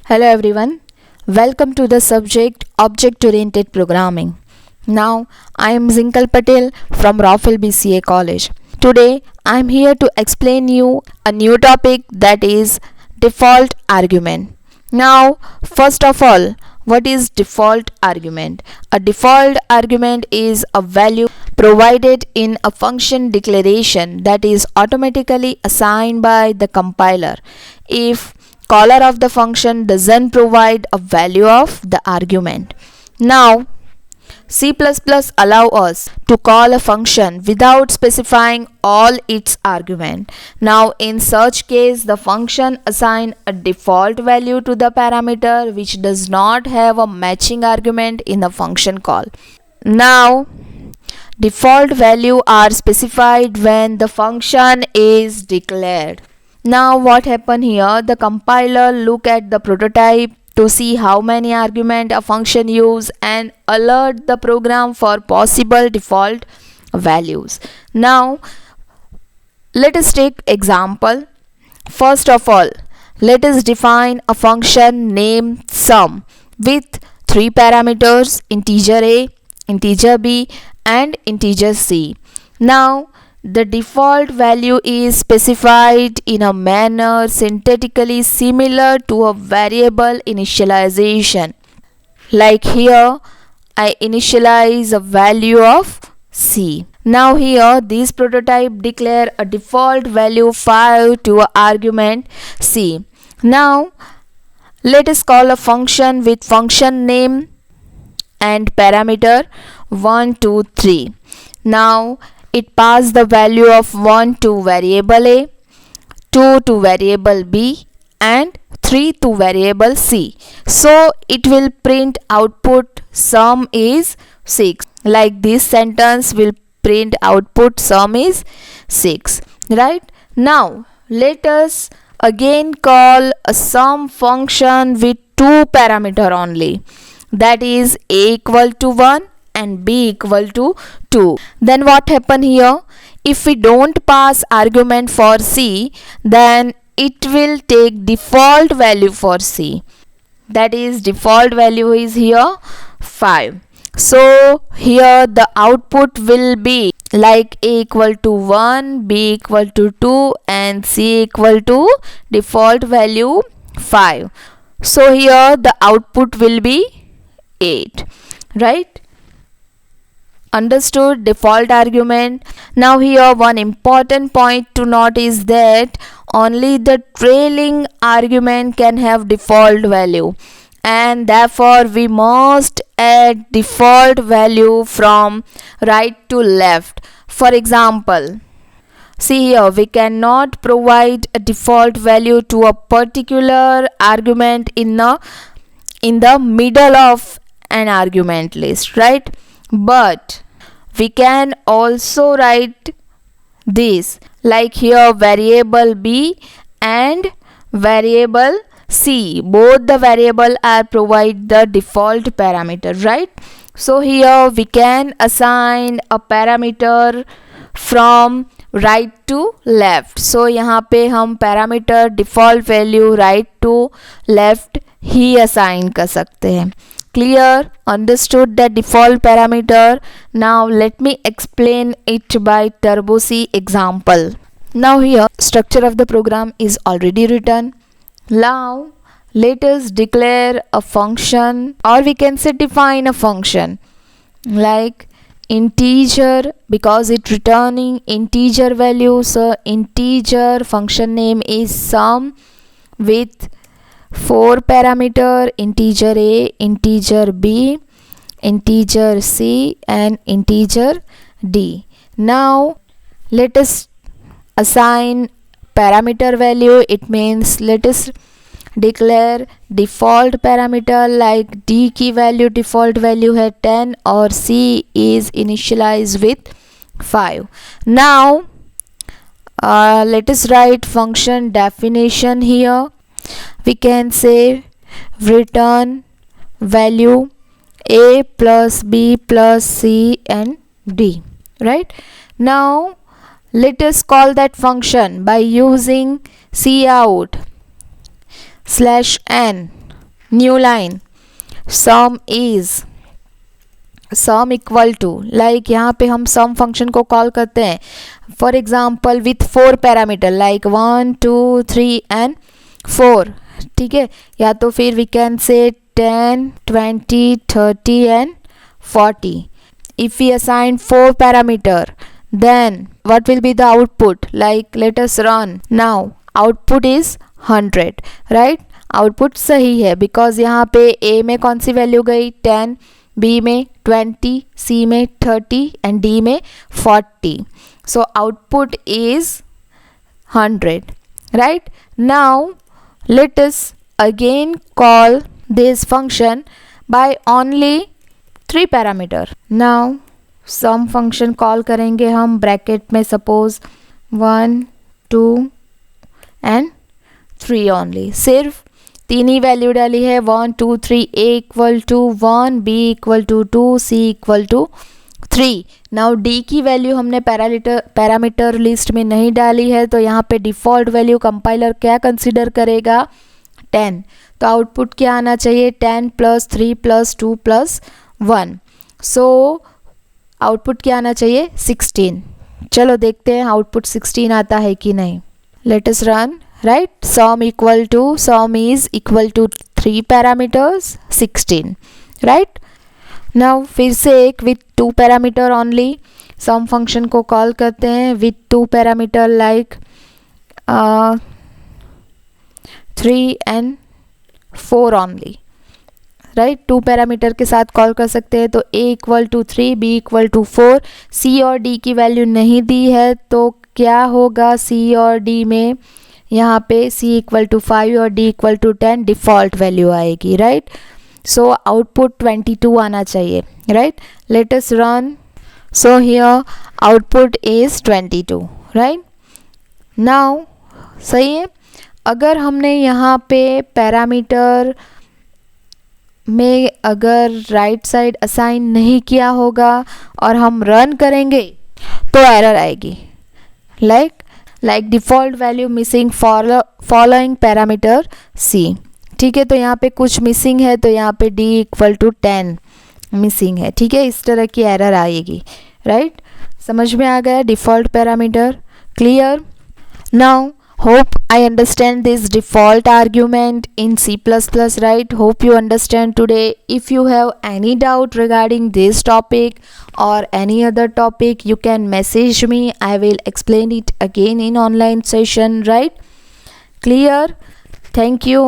Hello everyone, welcome to the subject Object Oriented Programming. Now I am Zinkal Patel from Raffle BCA College. Today I am here to explain you a new topic, that is default argument. Now first of all, what is default argument? A default argument is a value provided in a function declaration that is automatically assigned by the compiler if caller of the function doesn't provide a value of the argument. Now C++ allow us to call a function without specifying all its argument. Now in such case, the function assign a default value to the parameter which does not have a matching argument in the function call. Now default value are specified when the function is declared. Now what happened here? The compiler look at the prototype to see how many argument a function use and alert the program for possible default values. Now let us take example. First of all, let us define a function named sum with three parameters: integer a, integer b and integer c. Now the default value is specified in a manner syntactically similar to a variable initialization. Like here, I initialize a value of c. Now here, this prototype declare a default value 5 to an argument c. Now let us call a function with function name and parameter 1, 2, 3. Now it passes the value of 1 to variable a, 2 to variable b and 3 to variable c. So it will print output sum is 6. Like this sentence will print output sum is 6. Right? Now let us again call a sum function with two parameter only, that is a equal to 1 and b equal to 2. Then what happen here? If we don't pass argument for c, then it will take default value for c. That is default value is here 5. So here the output will be like a equal to 1, b equal to 2 and c equal to default value 5. So here the output will be 8. Right? Understood default argument. Now here one important point to note is that only the trailing argument can have default value, and therefore we must add default value from right to left. For example, see here, we cannot provide a default value to a particular argument in the middle of an argument list, right? But we can also write this, like here variable b and variable c, both the variable are provide the default parameter, right? So here we can assign a parameter from right to left. So यहाँ पे हम parameter default value right to left he assign कर सकते हैं. Clear? Understood the default parameter? Now let me explain it by Turbo C example. Now here structure of the program is already written. Now let us declare a function, or we can say define a function like integer, because it returning integer value. So integer function name is sum with 4 parameter: integer a, integer b, integer c and integer d. Now let us assign parameter value. It means let us declare default parameter like d की value default value है 10 और c is initialized with 5. Now let us write function definition here. We can say return value a plus b plus c and d. Right? Now let us call that function by using cout /n new line sum equal to, like यहाँ पे हम sum function को call करते हैं for example with 4 parameter like 1 2 3 and 4, ठीक है। या तो फिर we can say 10 20 30 and 40. If we assign 4 parameter, then what will be the output? Like let us run. Now output is 100, right? Output सही है because यहाँ पे A में कौन सी वैल्यू गई 10, B में 20, C में 30 and D में 40. So output is 100, right? Now let us again call this function by only 3 parameter. Now sum function call करेंगे हम ब्रैकेट में सपोज 1 2 एंड 3 ओनली, सिर्फ 3 ही वैल्यू डाली है 1 2 3, A equal to 1, B equal to 2, C equal to 3. Now D की value हमने parameter list में नहीं डाली है, तो यहाँ पे डिफ़ॉल्ट वैल्यू कंपाइलर क्या कंसिडर करेगा 10. तो आउटपुट क्या आना चाहिए 10 + 3 + 2 + 1. सो आउटपुट क्या आना चाहिए 16. चलो देखते हैं आउटपुट 16 आता है कि नहीं. Let us run, right. Sum is equal to 3 parameters 16, right. Now फिर से एक with 2 parameter only sum function को कॉल करते हैं with 2 parameter like 3 and 4 only, right. 2 parameter के साथ कॉल कर सकते हैं. तो A equal to 3, B equal to 4, C और D की वैल्यू नहीं दी है, तो क्या होगा C और D में यहाँ पे C इक्वल टू 5 और D equal to 10 default value आएगी, राइट. सो आउटपुट 22 आना चाहिए, right. Let us run. So here output is 22, right. Now सही है. अगर हमने यहाँ पे पैरामीटर में अगर राइट साइड असाइन नहीं किया होगा और हम रन करेंगे तो एरर आएगी like default value missing following parameter C, ठीक है. तो यहाँ पे कुछ मिसिंग है, तो यहाँ पे D इक्वल टू 10 मिसिंग है, ठीक है. इस तरह की एरर आएगी, राइट. समझ में आ गया default parameter, clear. Now hope I understand this default argument in C++, right. Hope you understand today. If you have any doubt regarding this topic or any other topic, you can message me. I will explain it again in online session, right. Clear. Thank you.